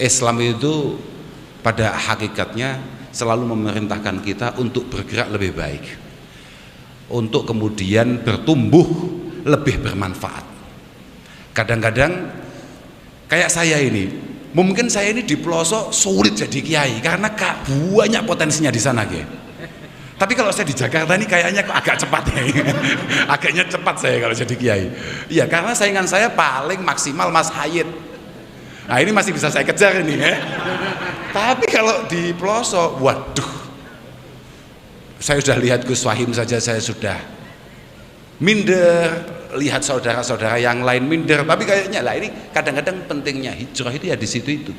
Islam itu pada hakikatnya selalu memerintahkan kita untuk bergerak lebih baik, untuk kemudian bertumbuh lebih bermanfaat. Kadang-kadang kayak saya ini, mungkin saya ini di pelosok sulit jadi kiai karena banyak potensinya di sana, gitu. Tapi kalau saya di Jakarta ini kayaknya kok agak cepat ya. Agaknya cepat saya kalau jadi kiai. Iya, karena saingan saya paling maksimal Mas Hayit. Nah, ini masih bisa saya kejar ini ya. Tapi kalau di pelosok, waduh. Saya sudah lihat Gus Wahim saja saya sudah minder, lihat saudara-saudara yang lain minder. Tapi kayaknya lah ini kadang-kadang pentingnya hijrah itu ya di situ itu.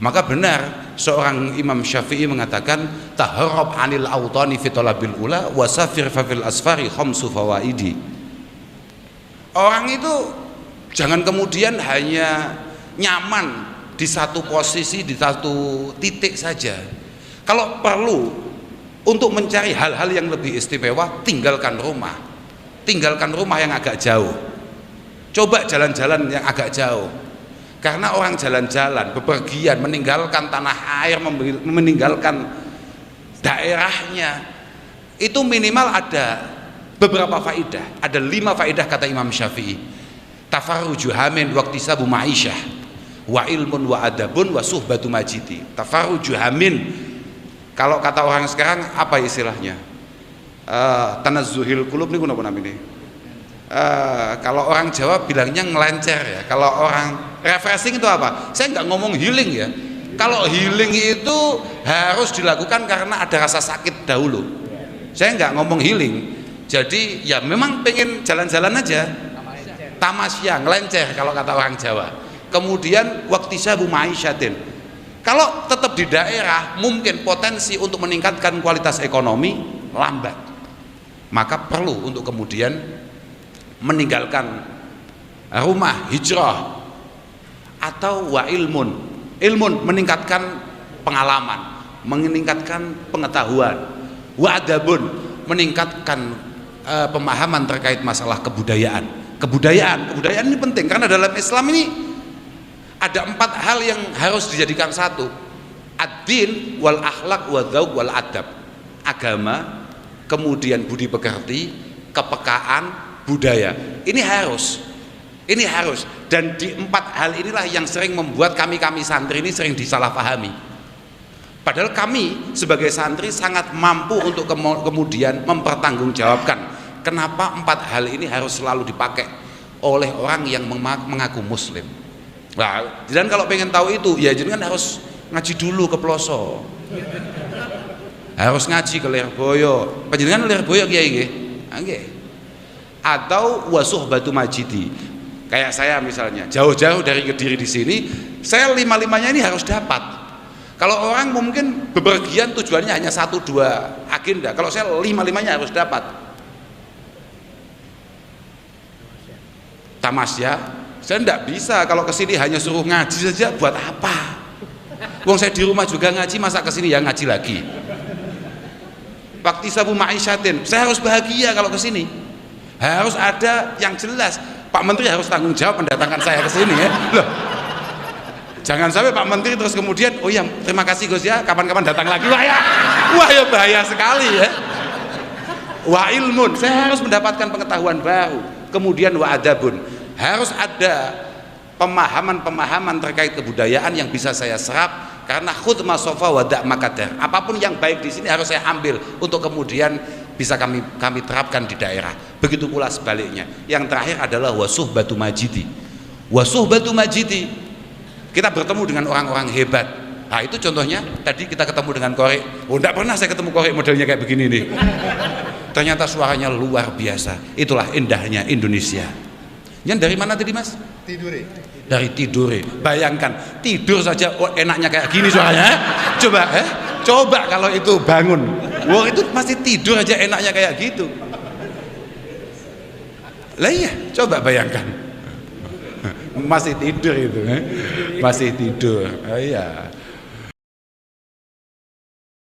Maka benar seorang Imam Syafi'i mengatakan taharrab anil autani fi talabil ula wasafir fil asfari khamsu fawaidi. Orang itu jangan kemudian hanya nyaman di satu posisi, di satu titik saja. Kalau perlu untuk mencari hal-hal yang lebih istimewa, tinggalkan rumah yang agak jauh, coba jalan-jalan yang agak jauh. Karena orang jalan-jalan, bepergian, meninggalkan tanah air, meninggalkan daerahnya, itu minimal ada beberapa faedah. Ada 5 faedah kata Imam Syafi'i. Tafarruju hamin waqtisabu ma'isyah wa ilmun wa adabun wa suhbatu majidi. Tafarruju hamin, kalau kata orang sekarang apa istilahnya? Tanazzuhil qulub niku napa namanya? Kalau orang Jawa bilangnya ngelencer ya. Kalau orang refreshing itu apa? Saya nggak ngomong healing ya. Kalau healing itu harus dilakukan karena ada rasa sakit dahulu. Saya nggak ngomong healing. Jadi ya memang pengen jalan-jalan aja, tamasya, ngelencer kalau kata orang Jawa. Kemudian waqtisabu maisyatin. Kalau tetap di daerah mungkin potensi untuk meningkatkan kualitas ekonomi lambat. Maka perlu untuk kemudian meninggalkan rumah, hijrah. Atau wa ilmun meningkatkan pengalaman, meningkatkan pengetahuan. Wa adabun meningkatkan pemahaman terkait masalah kebudayaan ini penting karena dalam Islam ini ada 4 hal yang harus dijadikan satu: ad-din wal akhlak wa dzauq wal adab. Agama, kemudian budi pekerti, kepekaan, budaya. Ini harus. Dan di 4 hal inilah yang sering membuat kami santri ini sering disalahpahami. Padahal kami sebagai santri sangat mampu untuk kemudian mempertanggungjawabkan kenapa 4 hal ini harus selalu dipakai oleh orang yang mengaku muslim. Nah, dan kalau pengen tahu itu ya jangan harus ngaji dulu ke pelosok. Harus ngaji ke Lirboyo. Panjenengan Lirboyo kiai nggih? Nggih. Atau wasuhbatu majidi. Kayak saya misalnya, jauh-jauh dari Kediri di sini, saya 5-5-nya ini harus dapat. Kalau orang mungkin bepergian tujuannya hanya 1-2 agenda. Kalau saya 5-5-nya harus dapat. Tamasya, saya tidak bisa kalau kesini hanya suruh ngaji saja, buat apa? Wong saya di rumah juga ngaji, masa kesini ya ngaji lagi. Waqtisabu ma'isyatin, saya harus bahagia kalau kesini. Harus ada yang jelas. Pak Menteri harus tanggung jawab mendatangkan saya ke sini ya. Loh. Jangan sampai Pak Menteri terus kemudian, oh ya terima kasih Gus ya, kapan-kapan datang lagi. Wah ya bahaya sekali ya. Wa ilmun, saya harus mendapatkan pengetahuan baru. Kemudian wa adabun, harus ada pemahaman terkait kebudayaan yang bisa saya serap. Karena khudh ma sofa wa da' makadar. Apapun yang baik di sini harus saya ambil untuk kemudian bisa kami terapkan di daerah. Begitu pula sebaliknya. Yang terakhir adalah wasuhbatu majidi. Wasuhbatu majidi, kita bertemu dengan orang-orang hebat. Nah itu contohnya tadi kita ketemu dengan korek. Oh enggak pernah saya ketemu korek modelnya kayak begini nih. Ternyata suaranya luar biasa. Itulah indahnya Indonesia. Yang dari mana tadi Mas? Tidore. Dari Tidore. Bayangkan tidur saja enaknya kayak gini suaranya. Coba kalau itu bangun. Wah itu masih tidur aja enaknya kayak gitu. Lah iya, coba bayangkan. Masih tidur itu, masih tidur. Oh, iya.